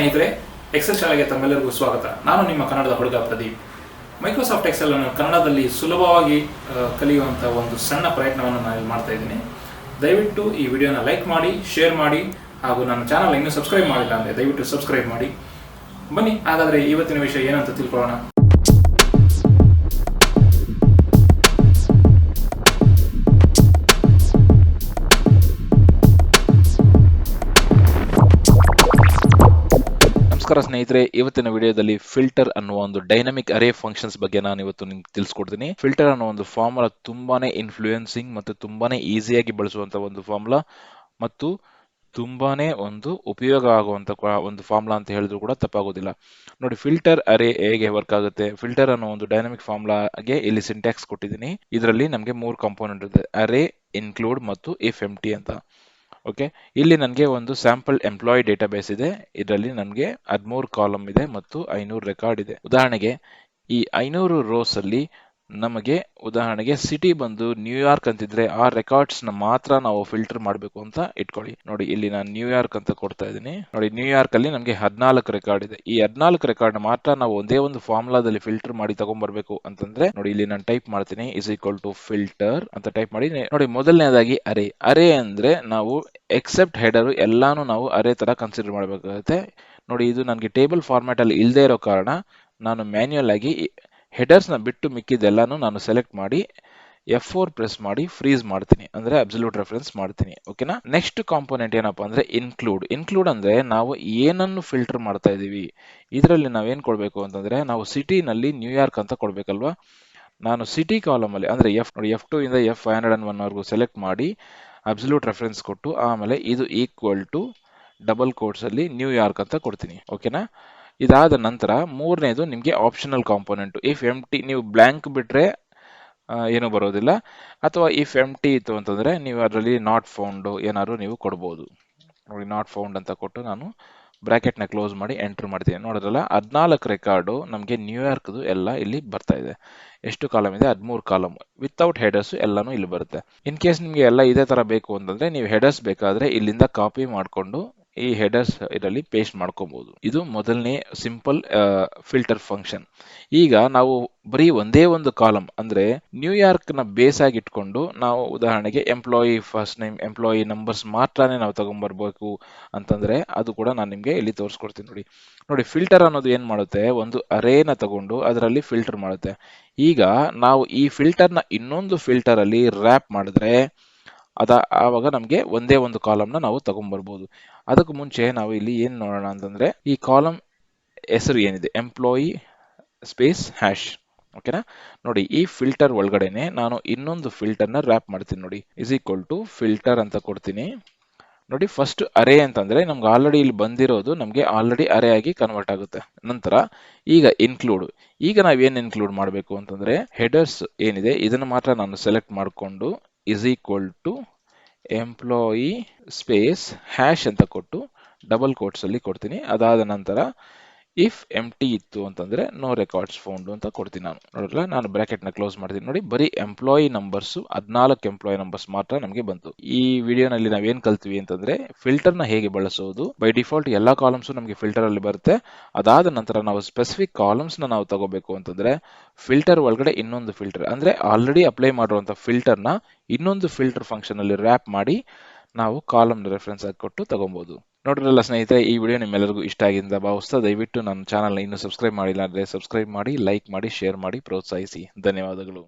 ಸ್ನೇಹಿತರೆ, ಎಕ್ಸೆಲ್ ಶಾಲೆಗೆ ತಮ್ಮೆಲ್ಲರಿಗೂ ಸ್ವಾಗತ. ನಾನು ನಿಮ್ಮ ಕನ್ನಡದ ಹುಡುಗ ಪ್ರದೀಪ್. ಮೈಕ್ರೋಸಾಫ್ಟ್ ಎಕ್ಸೆಲ್ ಅನ್ನು ಕನ್ನಡದಲ್ಲಿ ಸುಲಭವಾಗಿ ಕಲಿಯುವಂಥ ಒಂದು ಸಣ್ಣ ಪ್ರಯತ್ನವನ್ನು ನಾನು ಮಾಡ್ತಾ ಇದ್ದೀನಿ. ದಯವಿಟ್ಟು ಈ ವಿಡಿಯೋನ ಲೈಕ್ ಮಾಡಿ, ಶೇರ್ ಮಾಡಿ, ಹಾಗೂ ನನ್ನ ಚಾನಲ್ ಇನ್ನೂ ಸಬ್ಸ್ಕ್ರೈಬ್ ಮಾಡಿಲ್ಲ ಅಂದರೆ ದಯವಿಟ್ಟು ಸಬ್ಸ್ಕ್ರೈಬ್ ಮಾಡಿ. ಬನ್ನಿ, ಹಾಗಾದರೆ ಇವತ್ತಿನ ವಿಷಯ ಏನಂತ ತಿಳ್ಕೊಳ್ಳೋಣ. ನಮಸ್ಕಾರ ಸ್ನೇಹಿತರೆ, ಇವತ್ತಿನ ವಿಡಿಯೋದಲ್ಲಿ ಫಿಲ್ಟರ್ ಅನ್ನುವ ಒಂದು ಡೈನಮಿಕ್ ಅರೇ ಫಂಕ್ಷನ್ಸ್ ಬಗ್ಗೆ ನಾನು ಇವತ್ತು ನಿಮ್ಗೆ ತಿಳಿಸ್ಕೊಡ್ತೀನಿ. ಫಿಲ್ಟರ್ ಅನ್ನೋ ಒಂದು ಫಾರ್ಮುಲಾ ತುಂಬಾನೇ ಇನ್ಫ್ಲೂಯೆನ್ಸಿಂಗ್ ಮತ್ತು ತುಂಬಾನೇ ಈಸಿಯಾಗಿ ಬಳಸುವಂತ ಒಂದು ಫಾರ್ಮುಲಾ ಮತ್ತು ತುಂಬಾನೇ ಒಂದು ಉಪಯೋಗ ಆಗುವಂತ ಒಂದು ಫಾರ್ಮುಲಾ ಅಂತ ಹೇಳಿದ್ರು ಕೂಡ ತಪ್ಪಾಗೋದಿಲ್ಲ. ನೋಡಿ, ಫಿಲ್ಟರ್ ಅರೇ ಹೇಗೆ ವರ್ಕ್ ಆಗುತ್ತೆ. ಫಿಲ್ಟರ್ ಅನ್ನೋ ಒಂದು ಡೈನಮಿಕ್ ಫಾರ್ಮುಲಾಗೆ ಇಲ್ಲಿ ಸಿಂಟ್ಯಾಕ್ಸ್ ಕೊಟ್ಟಿದ್ದೀನಿ. ಇದರಲ್ಲಿ ನಮಗೆ 3 ಕಾಂಪೋನೆಂಟ್ ಇದೆ: ಅರೇ, ಇನ್ಕ್ಲೂಡ್ ಮತ್ತು ಇಫ್ ಎಂಪ್ಟಿ ಅಂತ. ಓಕೆ, ಇಲ್ಲಿ ನನಗೆ ಒಂದು ಸ್ಯಾಂಪಲ್ ಎಂಪ್ಲಾಯ್ ಡೇಟಾಬೇಸ್ ಇದೆ. ಇದರಲ್ಲಿ ನನಗೆ 13 ಕಾಲಮ್ ಇದೆ ಮತ್ತು 500 ರೆಕಾರ್ಡ್ ಇದೆ. ಉದಾಹರಣೆಗೆ ಈ 500 ರೋಸ್ ಅಲ್ಲಿ ನಮಗೆ ಉದಾಹರಣೆಗೆ ಸಿಟಿ ಬಂದು ನ್ಯೂಯಾರ್ಕ್ ಅಂತಿದ್ರೆ ಆ ರೆಕಾರ್ಡ್ಸ್ ನ ಮಾತ್ರ ನಾವು ಫಿಲ್ಟರ್ ಮಾಡಬೇಕು ಅಂತ ಇಟ್ಕೊಳ್ಳಿ. ನೋಡಿ, ಇಲ್ಲಿ ನಾನು ನ್ಯೂಯಾರ್ಕ್ ಅಂತ ಕೊಡ್ತಾ ಇದ್ದೀನಿ. ನೋಡಿ, ನ್ಯೂಯಾರ್ಕ್ ಅಲ್ಲಿ ನಮಗೆ 14 ರೆಕಾರ್ಡ್ ಇದೆ. ಈ 14 ರೆಕಾರ್ಡ್ ಮಾತ್ರ ನಾವು ಒಂದೇ ಒಂದು ಫಾರ್ಮುಲಾದಲ್ಲಿ ಫಿಲ್ಟರ್ ಮಾಡಿ ತಗೊಂಡ್ಬರ್ಬೇಕು ಅಂತಂದ್ರೆ ನೋಡಿ, ಇಲ್ಲಿ ನಾನು ಟೈಪ್ ಮಾಡ್ತೀನಿ = ಫಿಲ್ಟರ್ ಅಂತ ಟೈಪ್ ಮಾಡಿ. ನೋಡಿ, ಮೊದಲನೇದಾಗಿ ಅರೇ. ಅರೇ ಅಂದ್ರೆ ನಾವು ಎಕ್ಸೆಪ್ಟ್ ಹೆಡರ್ ಎಲ್ಲಾನು ನಾವು ಅರೇ ತರ ಕನ್ಸಿಡರ್ ಮಾಡಬೇಕಾಗುತ್ತೆ. ನೋಡಿ, ಇದು ನನಗೆ ಟೇಬಲ್ ಫಾರ್ಮ್ಯಾಟ್ ಅಲ್ಲಿ ಇಲ್ಲದೆ ಇರೋ ಕಾರಣ ನಾನು ಮ್ಯಾನ್ಯುಯಲ್ ಆಗಿ ಹೆಡರ್ಸ್ ನ ಬಿಟ್ಟು ಮಿಕ್ಕಿದ್ದೆಲ್ಲಾನು ನಾನು ಸೆಲೆಕ್ಟ್ ಮಾಡಿ F4 ಪ್ರೆಸ್ ಮಾಡಿ ಫ್ರೀಸ್ ಮಾಡ್ತೀನಿ, ಅಂದ್ರೆ ಅಬ್ಸಲ್ಯೂಟ್ ರೆಫರೆನ್ಸ್ ಮಾಡ್ತೀನಿ. ಓಕೆನಾ. ನೆಕ್ಸ್ಟ್ ಕಾಂಪೋನೆಂಟ್ ಏನಪ್ಪಾ ಅಂದ್ರೆ ಇನ್ಕ್ಲೂಡ್. ಇನ್ಕ್ಲೂಡ್ ಅಂದ್ರೆ ನಾವು ಏನನ್ನು ಫಿಲ್ಟರ್ ಮಾಡ್ತಾ ಇದೀವಿ. ಇದರಲ್ಲಿ ನಾವೇನ್ ಕೊಡ್ಬೇಕು ಅಂತಂದ್ರೆ ನಾವು ಸಿಟಿನಲ್ಲಿ ನ್ಯೂಯಾರ್ಕ್ ಅಂತ ಕೊಡ್ಬೇಕಲ್ವಾ. ನಾನು ಸಿಟಿ ಕಾಲಮ್ ಅಲ್ಲಿ ಅಂದ್ರೆ F2 ಇಂದ F501 ವರೆಗೂ ಸೆಲೆಕ್ಟ್ ಮಾಡಿ ಅಬ್ಸಲ್ಯೂಟ್ ರೆಫರೆನ್ಸ್ ಕೊಟ್ಟು ಆಮೇಲೆ ಇದು ಈಕ್ವಲ್ ಟು ಡಬಲ್ ಕೋಟ್ಸ್ ಅಲ್ಲಿ ನ್ಯೂಯಾರ್ಕ್ ಅಂತ ಕೊಡ್ತೀನಿ. ಓಕೆನಾ. ಇದಾದ ನಂತರ ಮೂರನೇದು ನಿಮಗೆ ಆಪ್ಷನಲ್ ಕಾಂಪೋನೆಂಟ್. ಇಫ್ ಎಂಟಿ ನೀವು ಬ್ಲಾಂಕ್ ಬಿಟ್ರೆ ಏನು ಬರೋದಿಲ್ಲ, ಅಥವಾ ಇಫ್ ಎಂಟಿ ಇತ್ತು ಅಂತಂದ್ರೆ ನೀವು ಅದರಲ್ಲಿ ನಾಟ್ ಫೌಂಡ್ ಏನಾದ್ರು ನೀವು ಕೊಡ್ಬೋದು. ನೋಡಿ, ನಾಟ್ ಫೌಂಡ್ ಅಂತ ಕೊಟ್ಟು ನಾನು ಬ್ರಾಕೆಟ್ ನ ಕ್ಲೋಸ್ ಮಾಡಿ ಎಂಟರ್ ಮಾಡ್ತೀನಿ. ನೋಡಿದ್ರಲ್ಲ, 14 ರೆಕಾರ್ಡು ನಮಗೆ ನ್ಯೂಯಾರ್ಕ್ದು ಎಲ್ಲ ಇಲ್ಲಿ ಬರ್ತಾ ಇದೆ. ಎಷ್ಟು ಕಾಲಮ್ ಇದೆ? 13 ಕಾಲಮ್ ವಿತೌಟ್ ಹೆಡರ್ಸ್ ಎಲ್ಲಾನು ಇಲ್ಲಿ ಬರುತ್ತೆ. ಇನ್ ಕೇಸ್ ನಿಮ್ಗೆ ಎಲ್ಲ ಇದೇ ತರ ಬೇಕು ಅಂತಂದ್ರೆ ನೀವು ಹೆಡರ್ಸ್ ಬೇಕಾದ್ರೆ ಇಲ್ಲಿಂದ ಕಾಪಿ ಮಾಡ್ಕೊಂಡು ಈ ಹೆಡರ್ಸ್ ಇದರಲ್ಲಿ ಪೇಸ್ಟ್ ಮಾಡ್ಕೋಬಹುದು. ಇದು ಮೊದಲನೇ ಸಿಂಪಲ್ ಫಿಲ್ಟರ್ ಫಂಕ್ಷನ್. ಈಗ ನಾವು ಬರೀ ಒಂದೇ ಒಂದು ಕಾಲಮ್ ಅಂದ್ರೆ ನ್ಯೂಯಾರ್ಕ್ ನ ಬೇಸ್ ಆಗಿ ಇಟ್ಕೊಂಡು ನಾವು ಉದಾಹರಣೆಗೆ employee first name, employee numbers ಮಾತ್ರನೇ ನಾವು ತಗೊಂಡ್ಬರ್ಬೇಕು ಅಂತಂದ್ರೆ ಅದು ಕೂಡ ನಾನು ನಿಮ್ಗೆ ಇಲ್ಲಿ ತೋರಿಸ್ಕೊಡ್ತೀನಿ. ನೋಡಿ, ಫಿಲ್ಟರ್ ಅನ್ನೋದು ಏನ್ ಮಾಡುತ್ತೆ, ಒಂದು ಅರೇನ ತಗೊಂಡು ಅದರಲ್ಲಿ ಫಿಲ್ಟರ್ ಮಾಡುತ್ತೆ. ಈಗ ನಾವು ಈ ಫಿಲ್ಟರ್ ನ ಇನ್ನೊಂದು ಫಿಲ್ಟರ್ ಅಲ್ಲಿ ರ್ಯಾಪ್ ಮಾಡಿದ್ರೆ ಆವಾಗ ನಮ್ಗೆ ಒಂದೇ ಒಂದು ಕಾಲಮ್ನ ನಾವು ತಗೊಂಡ್ಬರ್ಬೋದು. ಅದಕ್ಕೂ ಮುಂಚೆ ನಾವು ಇಲ್ಲಿ ಏನ್ ನೋಡೋಣ ಅಂತಂದ್ರೆ ಈ ಕಾಲಮ್ ಹೆಸರು ಏನಿದೆ, ಎಂಪ್ಲಾಯಿ ಸ್ಪೇಸ್ ಹ್ಯಾಶ್. ಓಕೆನಾ. ನೋಡಿ, ಈ ಫಿಲ್ಟರ್ ಒಳಗಡೆನೆ ನಾನು ಇನ್ನೊಂದು ಫಿಲ್ಟರ್ ನ ರ್ಯಾಪ್ ಮಾಡ್ತೀನಿ. ನೋಡಿ, = ಫಿಲ್ಟರ್ ಅಂತ ಕೊಡ್ತೀನಿ. ನೋಡಿ, ಫಸ್ಟ್ ಅರೇ ಅಂತಂದ್ರೆ ನಮ್ಗೆ ಆಲ್ರೆಡಿ ಇಲ್ಲಿ ಬಂದಿರೋದು ನಮ್ಗೆ ಆಲ್ರೆಡಿ ಅರೇ ಆಗಿ ಕನ್ವರ್ಟ್ ಆಗುತ್ತೆ. ನಂತರ ಈಗ ಇನ್ಕ್ಲೂಡ್. ಈಗ ನಾವೇನ್ ಇನ್ಕ್ಲೂಡ್ ಮಾಡಬೇಕು ಅಂತಂದ್ರೆ ಹೆಡರ್ಸ್ ಏನಿದೆ ಇದನ್ನು ಮಾತ್ರ ನಾನು ಸೆಲೆಕ್ಟ್ ಮಾಡಿಕೊಂಡು = ಎಂಪ್ಲಾಯಿ ಸ್ಪೇಸ್ ಹ್ಯಾಶ್ ಅಂತ ಕೊಟ್ಟು ಡಬಲ್ ಕೋಟ್ಸ್ ಅಲ್ಲಿ ಕೊಡ್ತೀನಿ. ಅದಾದ ನಂತರ ಇಫ್ ಎಂಟಿ ಇತ್ತು ಅಂತಂದ್ರೆ ನೋ ರೆಕಾರ್ಡ್ಸ್ ಫೌಂಡ್ ಅಂತ ಕೊಡ್ತೀನಿ. ನೋಡಿರಲ್ಲ, ನಾನು ಬ್ರಾಕೆಟ್ ನ ಕ್ಲೋಸ್ ಮಾಡ್ತೀನಿ. ನೋಡಿ, ಬರೀ ಎಂಪ್ಲಾಯಿ ನಂಬರ್ಸ್ 14 ಎಂಪ್ಲಾಯಿ ನಂಬರ್ಸ್ ಮಾತ್ರ ನಮಗೆ ಬಂತು. ಈ ವಿಡಿಯೋನಲ್ಲಿ ನಾವೇನ್ ಕಲ್ತೀವಿ ಅಂತಂದ್ರೆ ಫಿಲ್ಟರ್ ನ ಹೇಗೆ ಬಳಸೋದು. ಬೈ ಡಿಫಾಲ್ಟ್ ಎಲ್ಲಾ ಕಾಲಮ್ಸ್ ನಮಗೆ ಫಿಲ್ಟರ್ ಅಲ್ಲಿ ಬರುತ್ತೆ. ಅದಾದ ನಂತರ ನಾವು ಸ್ಪೆಸಿಫಿಕ್ ಕಾಲಮ್ಸ್ ನ ನಾವು ತಗೋಬೇಕು ಅಂತಂದ್ರೆ ಫಿಲ್ಟರ್ ಒಳಗಡೆ ಇನ್ನೊಂದು ಫಿಲ್ಟರ್ ಅಂದ್ರೆ ಆಲ್ರೆಡಿ ಅಪ್ಲೈ ಮಾಡಿರುವಂತ ಫಿಲ್ಟರ್ ನ ಇನ್ನೊಂದು ಫಿಲ್ಟರ್ ಫಂಕ್ಷನ್ ಅಲ್ಲಿ ರ್ಯಾಪ್ ಮಾಡಿ ನಾವು ಕಾಲಮ್ ರೆಫರೆನ್ಸ್ ಆಗಿ ಕೊಟ್ಟು ತಗೊಬಹುದು. ನೋಡ್ರಲ್ಲ ಸ್ನೇಹಿತರೆ, ಈ ವಿಡಿಯೋ ನಿಮ್ಮೆಲ್ಲರಿಗೂ ಇಷ್ಟ ಆಗಿಂದ ಭಾವಿಸ್ತಾ ದಯವಿಟ್ಟು ನನ್ನ ಚಾನಲ್ ಇನ್ನೂ ಸಬ್ಸ್ಕ್ರೈಬ್ ಮಾಡಿಲ್ಲ ಅಂದ್ರೆ ಸಬ್ಸ್ಕ್ರೈಬ್ ಮಾಡಿ, ಲೈಕ್ ಮಾಡಿ, ಶೇರ್ ಮಾಡಿ, ಪ್ರೋತ್ಸಾಹಿಸಿ. ಧನ್ಯವಾದಗಳು.